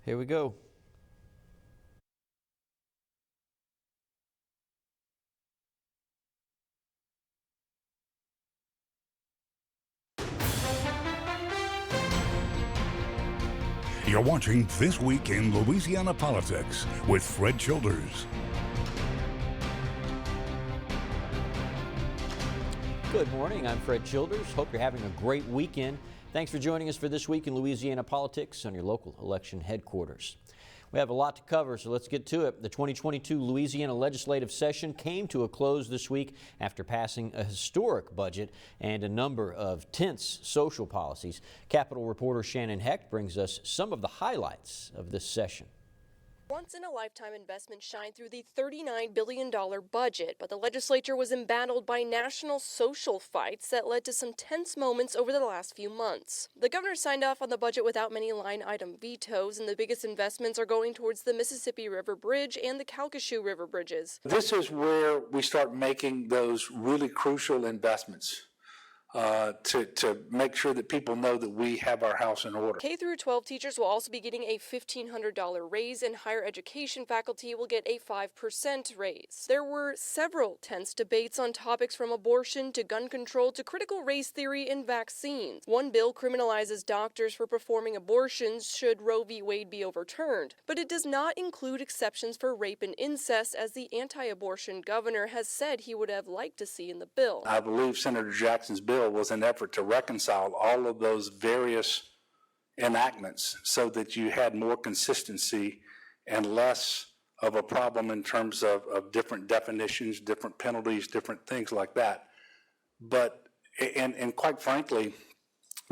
Here we go. You're watching This Week in Louisiana Politics with Fred Childers. Good morning, I'm Fred Childers. Hope you're having a great weekend. Thanks for joining us for This Week in Louisiana Politics on your local election headquarters. We have a lot to cover, so let's get to it. The 2022 Louisiana legislative session came to a close this week after passing a historic budget and a number of tense social policies. Capitol reporter Shannon Hecht brings us some of the highlights of this session. Once-in-a-lifetime investments shine through the $39 billion budget, but the legislature was embattled by national social fights that led to some tense moments over the last few months. The governor signed off on the budget without many line-item vetoes, and the biggest investments are going towards the Mississippi River Bridge and the Calcasieu River bridges. This is where we start making those really crucial investments. To make sure that people know that we have our house in order. K through 12 teachers will also be getting a $1,500 raise, and higher education faculty will get a 5% raise. There were several tense debates on topics from abortion to gun control to critical race theory and vaccines. One bill criminalizes doctors for performing abortions should Roe v. Wade be overturned, but it does not include exceptions for rape and incest, as the anti-abortion governor has said he would have liked to see in the bill. I believe Senator Jackson's bill was an effort to reconcile all of those various enactments so that you had more consistency and less of a problem in terms of different definitions, different penalties, different things like that. But, and quite frankly,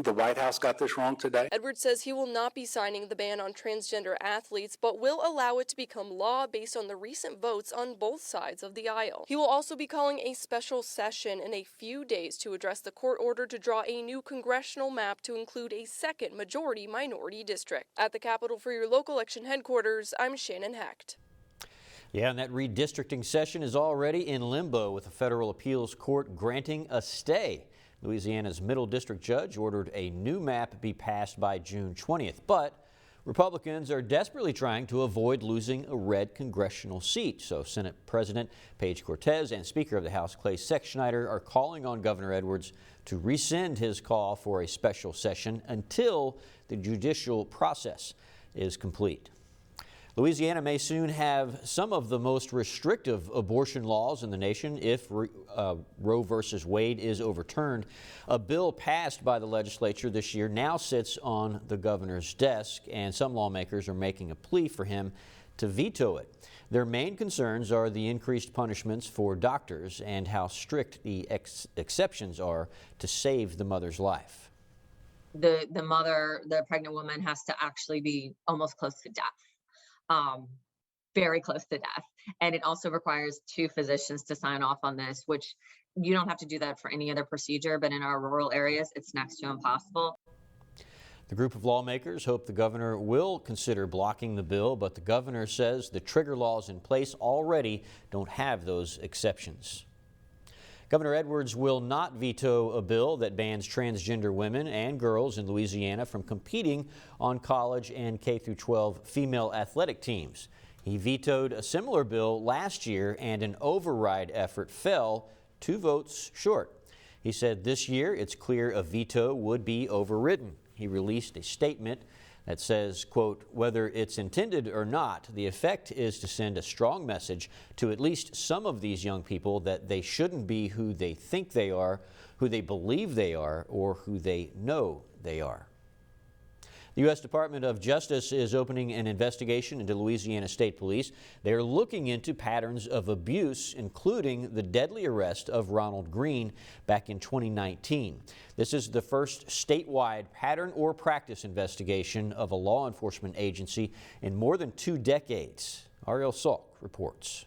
the White House got this wrong today. Edwards says he will not be signing the ban on transgender athletes, but will allow it to become law based on the recent votes on both sides of the aisle. He will also be calling a special session in a few days to address the court order to draw a new congressional map to include a second majority-minority district. At the Capitol for your local election headquarters, I'm Shannon Hecht. Yeah, and that redistricting session is already in limbo, with a federal appeals court granting a stay. Louisiana's middle district judge ordered a new map be passed by June 20th, but Republicans are desperately trying to avoid losing a red congressional seat. So Senate President Paige Cortez and Speaker of the House Clay Sexsnyder are calling on Governor Edwards to rescind his call for a special session until the judicial process is complete. Louisiana may soon have some of the most restrictive abortion laws in the nation if Roe versus Wade is overturned. A bill passed by the legislature this year now sits on the governor's desk, and some lawmakers are making a plea for him to veto it. Their main concerns are the increased punishments for doctors and how strict the exceptions are to save the mother's life. The mother, the pregnant woman, has to actually be almost close to death. Very close to death. And it also requires 2 physicians to sign off on this, which you don't have to do that for any other procedure, but in our rural areas, it's next to impossible. The group of lawmakers hope the governor will consider blocking the bill, but the governor says the trigger laws in place already don't have those exceptions. Governor Edwards will not veto a bill that bans transgender women and girls in Louisiana from competing on college and K-12 female athletic teams. He vetoed a similar bill last year, and an override effort fell 2 votes short. He said this year it's clear a veto would be overridden. He released a statement that says, quote, "Whether it's intended or not, the effect is to send a strong message to at least some of these young people that they shouldn't be who they think they are, who they believe they are, or who they know they are." The U.S. Department of Justice is opening an investigation into Louisiana State Police. They're looking into patterns of abuse, including the deadly arrest of Ronald Green back in 2019. This is the first statewide pattern or practice investigation of a law enforcement agency in more than 2 decades. Ariel Salk reports.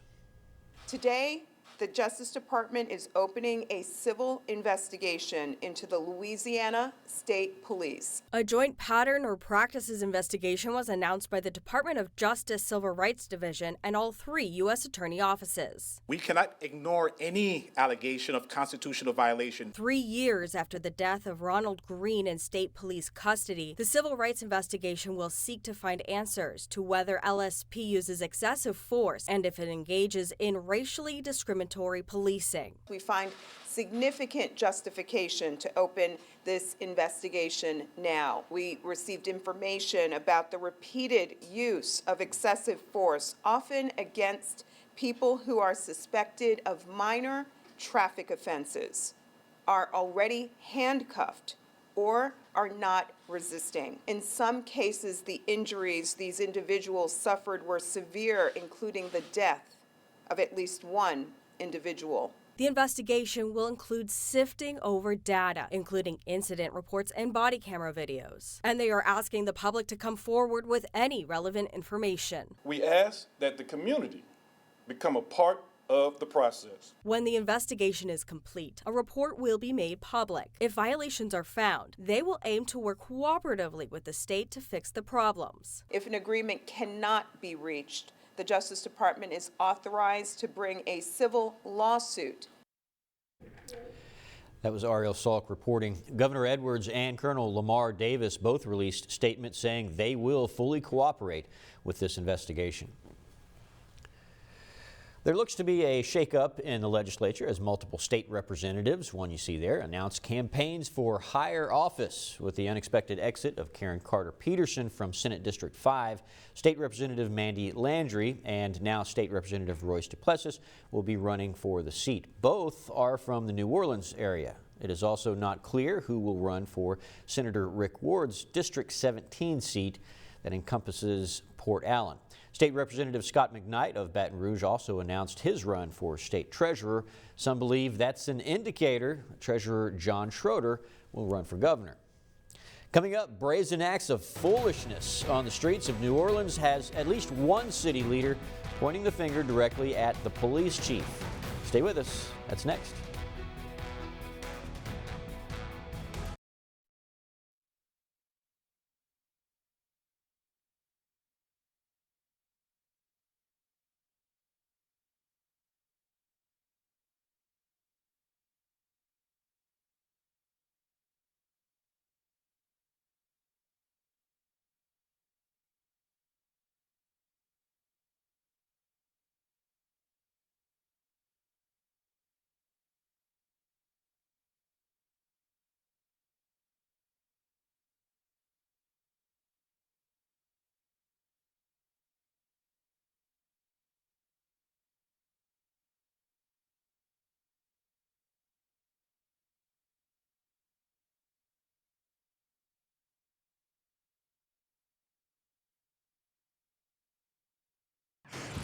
Today, The Justice Department is opening a civil investigation into the Louisiana State Police. A joint pattern or practices investigation was announced by the Department of Justice Civil Rights Division and all 3 U.S. Attorney offices. We cannot ignore any allegation of constitutional violation. 3 years after the death of Ronald Green in state police custody, the civil rights investigation will seek to find answers to whether LSP uses excessive force and if it engages in racially discriminatory policing. We find significant justification to open this investigation now. We received information about the repeated use of excessive force, often against people who are suspected of minor traffic offenses, are already handcuffed, or are not resisting. In some cases, the injuries these individuals suffered were severe, including the death of at least one individual. The investigation will include sifting over data, including incident reports and body camera videos. And they are asking the public to come forward with any relevant information. We ask that the community become a part of the process. When the investigation is complete, a report will be made public. If violations are found, they will aim to work cooperatively with the state to fix the problems. If an agreement cannot be reached, the Justice Department is authorized to bring a civil lawsuit. That was Ariel Salk reporting. Governor Edwards and Colonel Lamar Davis both released statements saying they will fully cooperate with this investigation. There looks to be a shakeup in the legislature as multiple state representatives, one you see there, announced campaigns for higher office. With the unexpected exit of Karen Carter Peterson from Senate District 5, State Representative Mandy Landry and now State Representative Royce Duplessis will be running for the seat. Both are from the New Orleans area. It is also not clear who will run for Senator Rick Ward's District 17 seat that encompasses Port Allen. State Representative Scott McKnight of Baton Rouge also announced his run for state treasurer. Some believe that's an indicator Treasurer John Schroeder will run for governor. Coming up, brazen acts of foolishness on the streets of New Orleans has at least one city leader pointing the finger directly at the police chief. Stay with us. That's next.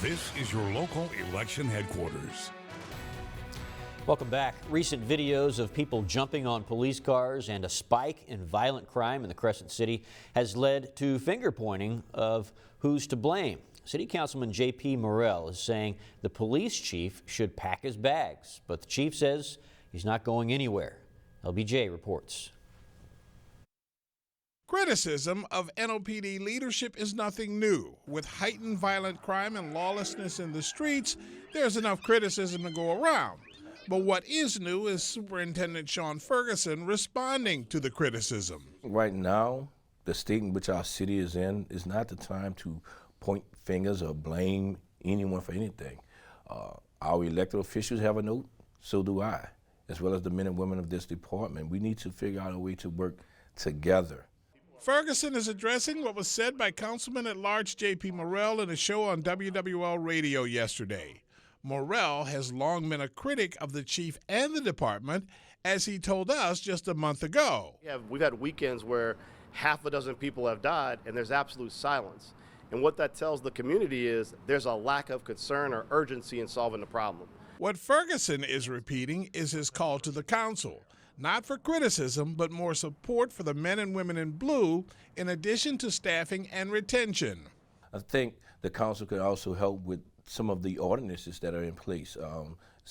This is your local election headquarters. Welcome back. Recent videos of people jumping on police cars and a spike in violent crime in the Crescent City has led to finger pointing of who's to blame. City Councilman J.P. Morrell is saying the police chief should pack his bags, but the chief says he's not going anywhere. LBJ reports. Criticism of NOPD leadership is nothing new. With heightened violent crime and lawlessness in the streets, there's enough criticism to go around. But what is new is Superintendent Sean Ferguson responding to the criticism. Right now, the state in which our city is in is not the time to point fingers or blame anyone for anything. Our elected officials have a note, so do I, as well as the men and women of this department. We need to figure out a way to work together. Ferguson is addressing what was said by Councilman-at-Large J.P. Morrell in a show on WWL Radio yesterday. Morrell has long been a critic of the chief and the department, as he told us just a month ago. We've had weekends where half a dozen people have died and there's absolute silence. And what that tells the community is there's a lack of concern or urgency in solving the problem. What Ferguson is repeating is his call to the council, not for criticism, but more support for the men and women in blue, in addition to staffing and retention. I think the council could also help with some of the ordinances that are in place,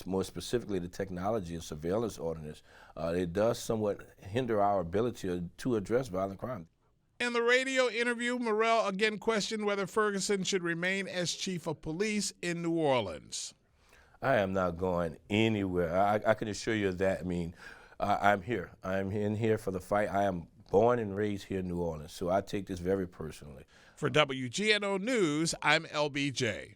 more specifically the technology and surveillance ordinance, it does somewhat hinder our ability to address violent crime. In the radio interview, Morrell again questioned whether Ferguson should remain as chief of police in New Orleans. I am not going anywhere. I can assure you of that. I mean, I'm here. I'm in here for the fight. I am born and raised here in New Orleans, so I take this very personally. For WGNO News, I'm LBJ.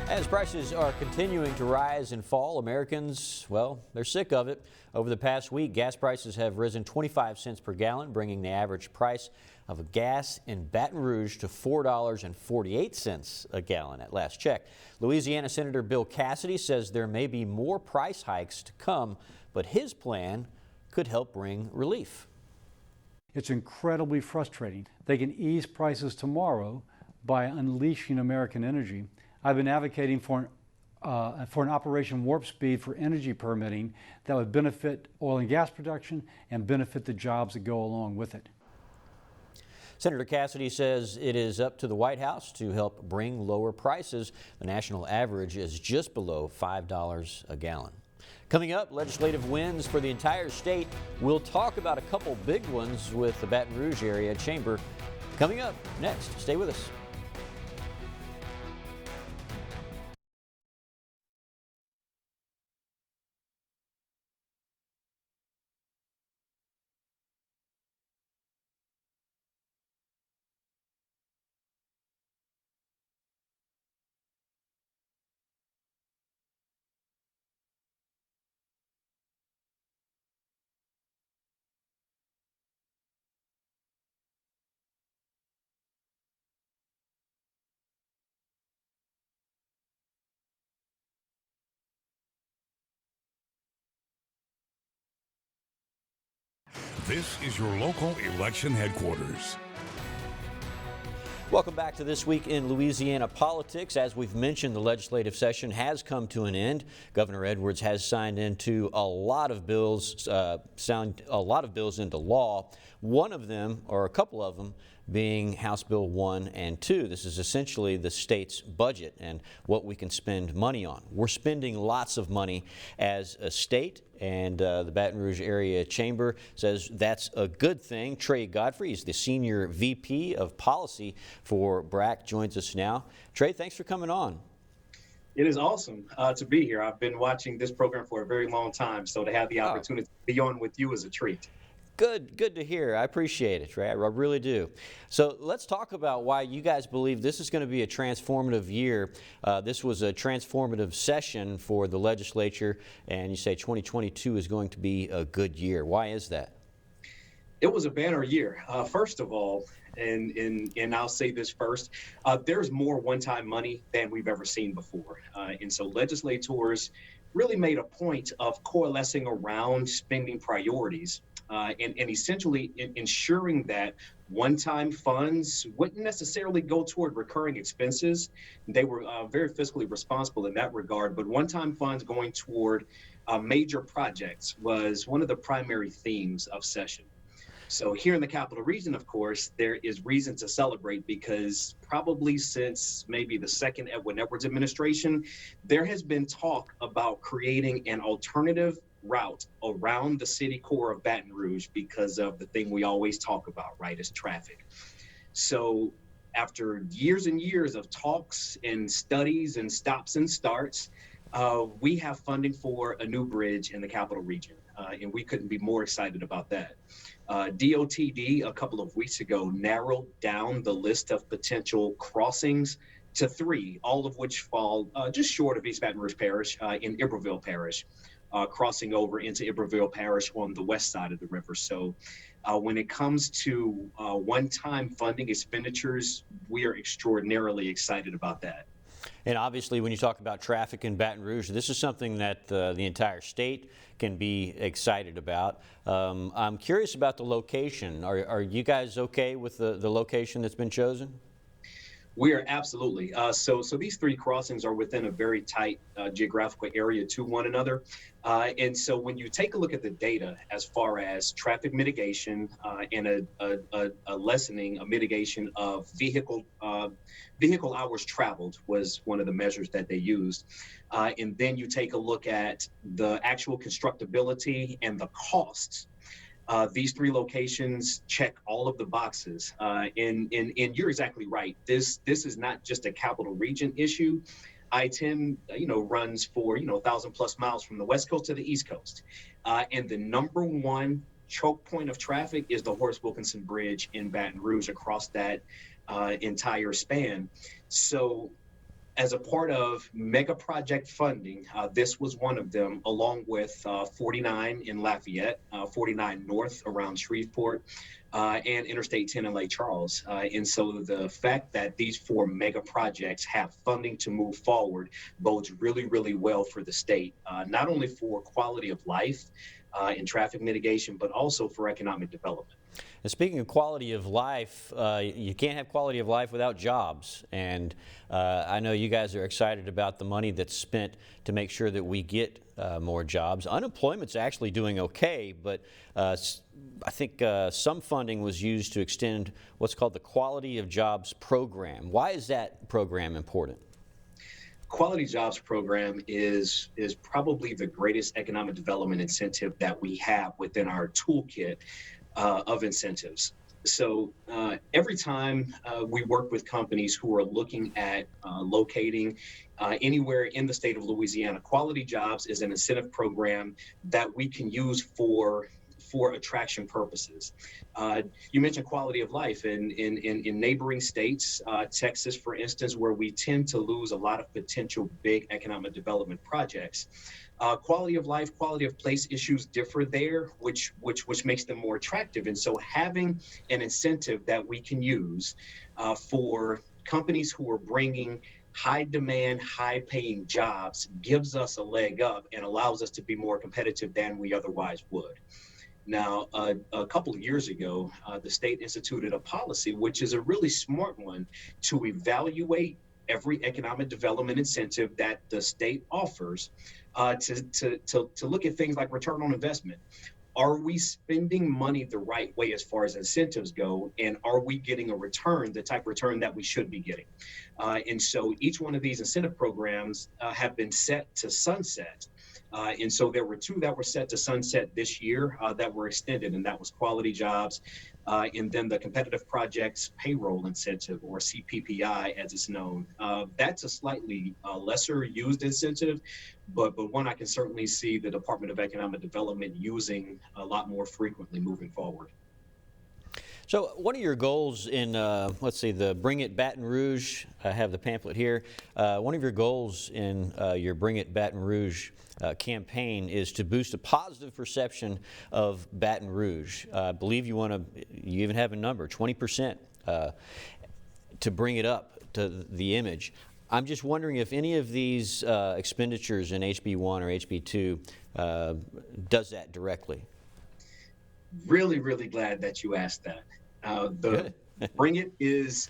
As prices are continuing to rise and fall, Americans, well, they're sick of it. Over the past week, gas prices have risen 25 cents per gallon, bringing the average price of a gas in Baton Rouge to $4.48 a gallon at last check. Louisiana Senator Bill Cassidy says there may be more price hikes to come, but his plan could help bring relief. It's incredibly frustrating. They can ease prices tomorrow by unleashing American energy. I've been advocating for an Operation Warp Speed for energy permitting that would benefit oil and gas production and benefit the jobs that go along with it. Senator Cassidy says it is up to the White House to help bring lower prices. The national average is just below $5 a gallon. Coming up, legislative wins for the entire state. We'll talk about a couple big ones with the Baton Rouge area chamber. Coming up next. Stay with us. This is your local election headquarters. Welcome back to This Week in Louisiana Politics. As we've mentioned, the legislative session has come to an end. Governor Edwards has signed into a lot of bills, into law. One of them, or a couple of them, being House Bill 1 and 2. This is essentially the state's budget and what we can spend money on. We're spending lots of money as a state, and the Baton Rouge Area Chamber says that's a good thing. Trey Godfrey is the Senior VP of Policy for Brac, joins us now. Trey, thanks for coming on. It is awesome to be here. I've been watching this program for a very long time, so to have the opportunity to be on with you is a treat. Good to hear. I appreciate it, Trey. I really do. So let's talk about why you guys believe this is going to be a transformative year. This was a transformative session for the legislature, and you say 2022 is going to be a good year. Why is that? It was a banner year. First of all, and I'll say this first, there's more one-time money than we've ever seen before. And so legislators really made a point of coalescing around spending priorities. And essentially ensuring that one-time funds wouldn't necessarily go toward recurring expenses. They were very fiscally responsible in that regard, but one-time funds going toward major projects was one of the primary themes of session. So here in the Capital Region, of course, there is reason to celebrate because probably since maybe the second Edwin Edwards administration, there has been talk about creating an alternative route around the city core of Baton Rouge because of the thing we always talk about, right, is traffic. So after years and years of talks and studies and stops and starts, we have funding for a new bridge in the Capital Region, and we couldn't be more excited about that. DOTD a couple of weeks ago narrowed down the list of potential crossings to 3, all of which fall just short of East Baton Rouge Parish in Iberville Parish. Crossing over into Iberville Parish on the west side of the river. So when it comes to one-time funding expenditures, we are extraordinarily excited about that. And obviously, when you talk about traffic in Baton Rouge, this is something that the entire state can be excited about. I'm curious about the location. Are you guys okay with the location that's been chosen? We are absolutely. So these 3 crossings are within a very tight geographical area to one another. And so when you take a look at the data as far as traffic mitigation and a lessening, a mitigation of vehicle vehicle hours traveled was one of the measures that they used. And then you take a look at the actual constructability and the costs. These three locations check all of the boxes. And you're exactly right. This is not just a capital region issue. I-10, runs for, 1,000 plus miles from the West Coast to the East Coast. And the number one choke point of traffic is the Horace Wilkinson Bridge in Baton Rouge across that entire span. So as a part of mega project funding, this was one of them, along with 49 in Lafayette, 49 North around Shreveport, and Interstate 10 in Lake Charles. And so the fact that these four mega projects have funding to move forward bodes really, really well for the state, not only for quality of life and traffic mitigation, but also for economic development. And speaking of quality of life, you can't have quality of life without jobs. And I know you guys are excited about the money that's spent to make sure that we get more jobs. Unemployment's actually doing okay, but I think some funding was used to extend what's called the Quality of Jobs program. Why is that program important? Quality Jobs program is probably the greatest economic development incentive that we have within our toolkit of incentives. So every time we work with companies who are looking at locating anywhere in the state of Louisiana, Quality Jobs is an incentive program that we can use for attraction purposes. You mentioned quality of life in neighboring states, Texas, for instance, where we tend to lose a lot of potential big economic development projects. Quality of life, quality of place issues differ there, which makes them more attractive. And so having an incentive that we can use for companies who are bringing high demand, high paying jobs gives us a leg up and allows us to be more competitive than we otherwise would. Now, a couple of years ago, the state instituted a policy, which is a really smart one, to evaluate every economic development incentive that the state offers to look at things like return on investment. Are we spending money the right way as far as incentives go? And are we getting a return, the type of return that we should be getting? And so each one of these incentive programs have been set to sunset. And so there were two that were set to sunset this year that were extended, and that was Quality Jobs and then the Competitive Projects Payroll Incentive, or CPPI as it's known. That's a slightly lesser used incentive, but one I can certainly see the Department of Economic Development using a lot more frequently moving forward. So one of your goals in, let's see, the Bring It Baton Rouge, I have the pamphlet here. One of your goals in your Bring It Baton Rouge campaign is to boost a positive perception of Baton Rouge. I believe you even have a number, 20%, to bring it up to the image. I'm just wondering if any of these expenditures in HB 1 or HB 2 does that directly. Really, really glad that you asked that. The Bring It is,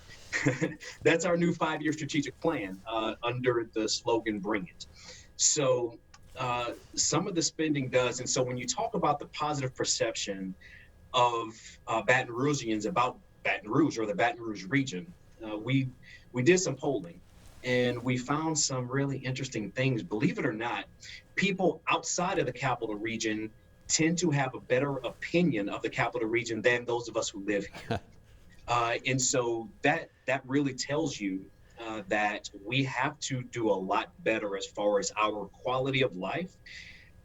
that's our new 5-year strategic plan under the slogan Bring It. So some of the spending does, and so when you talk about the positive perception of Baton Rougeans about Baton Rouge or the Baton Rouge region, we did some polling and we found some really interesting things. Believe it or not, people outside of the capital region tend to have a better opinion of the capital region than those of us who live here. And so that really tells you that we have to do a lot better as far as our quality of life,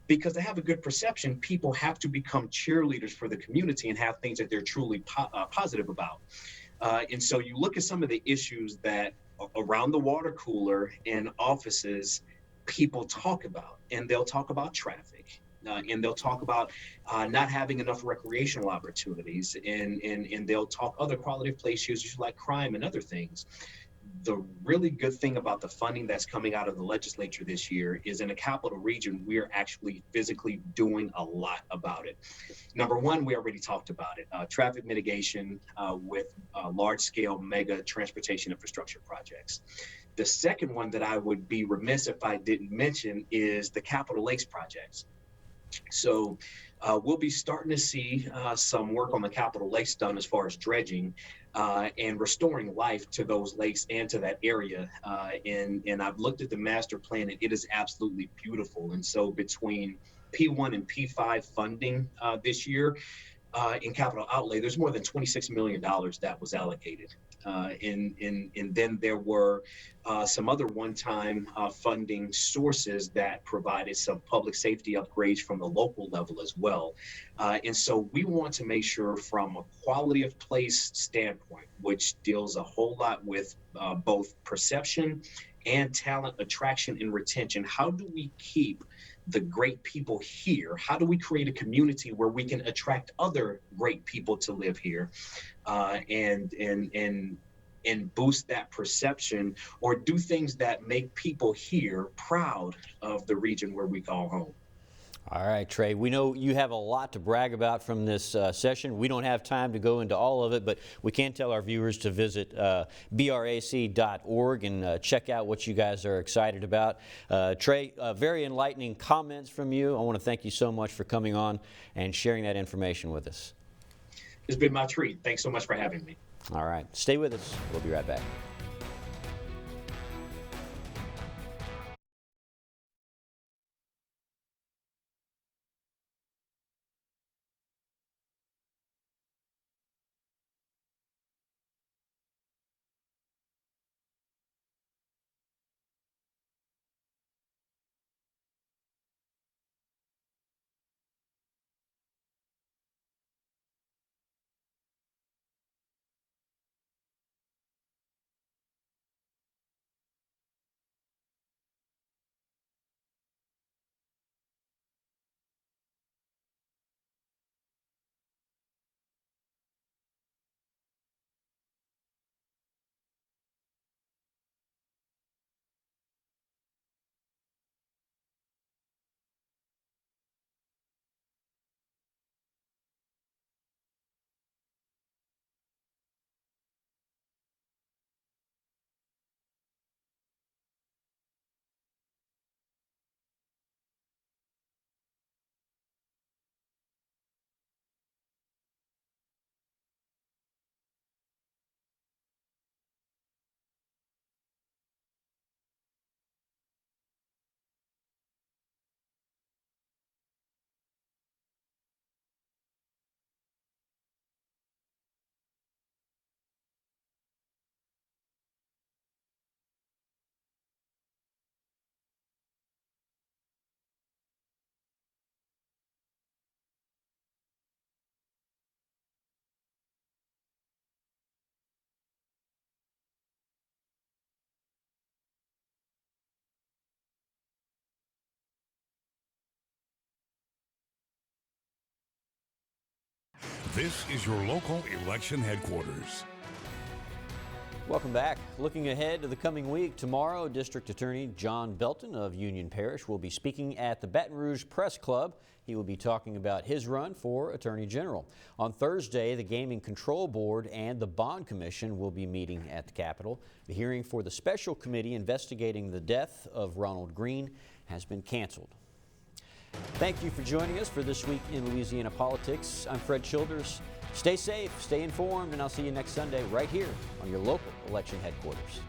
because to have a good perception, people have to become cheerleaders for the community and have things that they're truly positive about. And so you look at some of the issues that around the water cooler in offices people talk about, and they'll talk about traffic. And they'll talk about not having enough recreational opportunities, and they'll talk other quality of place issues like crime and other things. The really good thing about the funding that's coming out of the legislature this year is in the capital region, we're actually physically doing a lot about it. Number one, we already talked about it, traffic mitigation with large-scale mega transportation infrastructure projects. The second one that I would be remiss if I didn't mention is the Capitol Lakes projects. So we'll be starting to see some work on the Capitol Lakes done as far as dredging and restoring life to those lakes and to that area. And I've looked at the master plan, and it is absolutely beautiful. And so between P1 and P5 funding this year in capital outlay, there's more than $26 million that was allocated. And then there were some other one-time funding sources that provided some public safety upgrades from the local level as well. And so we want to make sure from a quality of place standpoint, which deals a whole lot with both perception and talent attraction and retention, how do we keep the great people here? How do we create a community where we can attract other great people to live here and boost that perception, or do things that make people here proud of the region where we call home? All right, Trey, we know you have a lot to brag about from this session. We don't have time to go into all of it, but we can tell our viewers to visit brac.org and check out what you guys are excited about. Trey, very enlightening comments from you. I want to thank you so much for coming on and sharing that information with us. It's been my treat. Thanks so much for having me. All right, stay with us. We'll be right back. This is your local election headquarters. Welcome back. Looking ahead to the coming week, tomorrow, District Attorney John Belton of Union Parish will be speaking at the Baton Rouge Press Club. He will be talking about his run for Attorney General. On Thursday, the Gaming Control Board and the Bond Commission will be meeting at the Capitol. The hearing for the special committee investigating the death of Ronald Green has been canceled. Thank you for joining us for This Week in Louisiana Politics. I'm Fred Childers. Stay safe, stay informed, and I'll see you next Sunday right here on your local election headquarters.